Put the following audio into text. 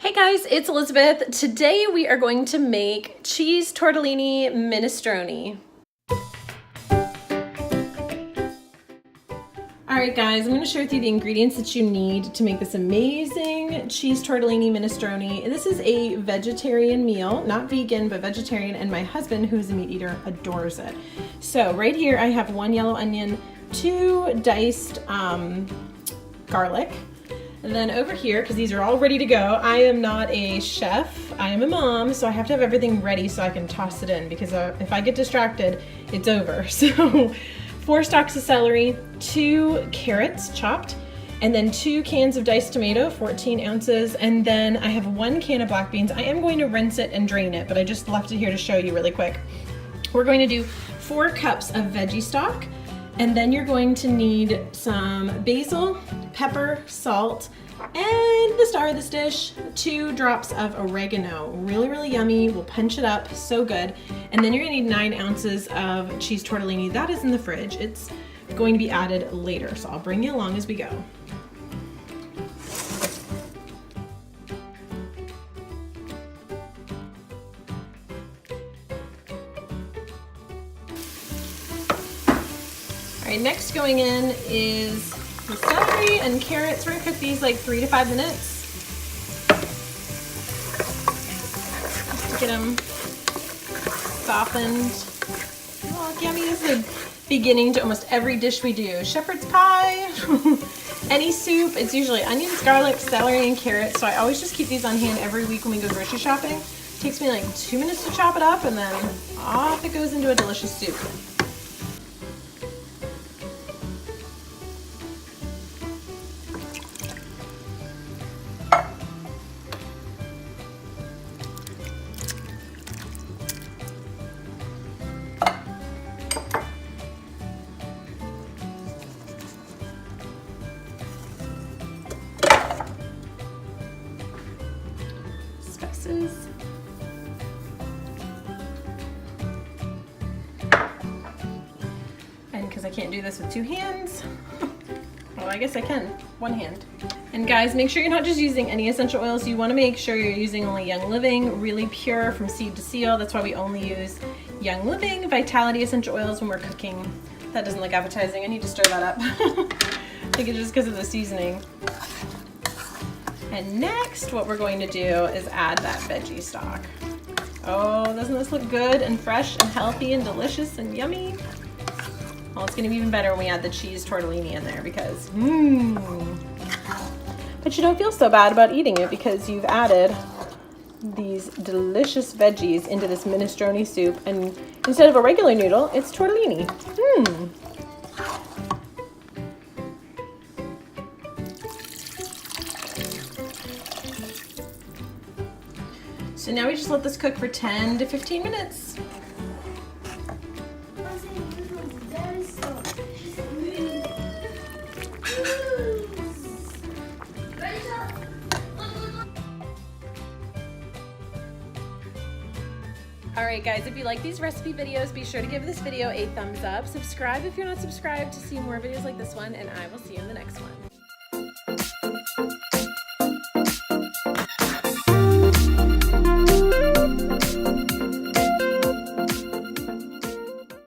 Hey guys, it's Elizabeth. Today we are going to make cheese tortellini minestrone. Alright guys, I'm going to share with you the ingredients that you need to make this amazing cheese tortellini minestrone. This is a vegetarian meal, not vegan, but vegetarian, and my husband, who is a meat eater, adores it. So right here I have 1 yellow onion, 2 diced garlic. And then over here, because these are all ready to go, I am not a chef, I am a mom, so I have to have everything ready so I can toss it in, because if I get distracted, it's over. So 4 stalks of celery, 2 carrots chopped, and then 2 cans of diced tomato, 14 ounces, and then I have 1 can of black beans. I am going to rinse it and drain it, but I just left it here to show you really quick. We're going to do 4 cups of veggie stock. And then you're going to need some basil, pepper, salt, and the star of this dish, 2 drops of oregano. Really, really yummy. We'll punch it up, so good. And then you're gonna need 9 ounces of cheese tortellini. That is in the fridge. It's going to be added later, so I'll bring you along as we go. All right, next going in is the celery and carrots. We're gonna cook these like 3 to 5 minutes. Just to get them softened. Oh, yummy. This is the beginning to almost every dish we do. Shepherd's pie, any soup. It's usually onions, garlic, celery, and carrots. So I always just keep these on hand every week when we go grocery shopping. It takes me like 2 minutes to chop it up, and then off it goes into a delicious soup. Spices. And because I can't do this with 2 hands, well, I guess I can, 1 hand. And guys, make sure you're not just using any essential oils. You want to make sure you're using only Young Living, really pure from seed to seal. That's why we only use Young Living Vitality essential oils when we're cooking. That doesn't look appetizing. I need to stir that up. I think it's just because of the seasoning. And next, what we're going to do is add that veggie stock. Oh, doesn't this look good and fresh and healthy and delicious and yummy? Well, it's gonna be even better when we add the cheese tortellini in there because, But you don't feel so bad about eating it because you've added these delicious veggies into this minestrone soup, and instead of a regular noodle, it's tortellini. So now we just let this cook for 10 to 15 minutes. Alright guys, if you like these recipe videos, be sure to give this video a thumbs up. Subscribe if you're not subscribed to see more videos like this one, and I will see you in the next one.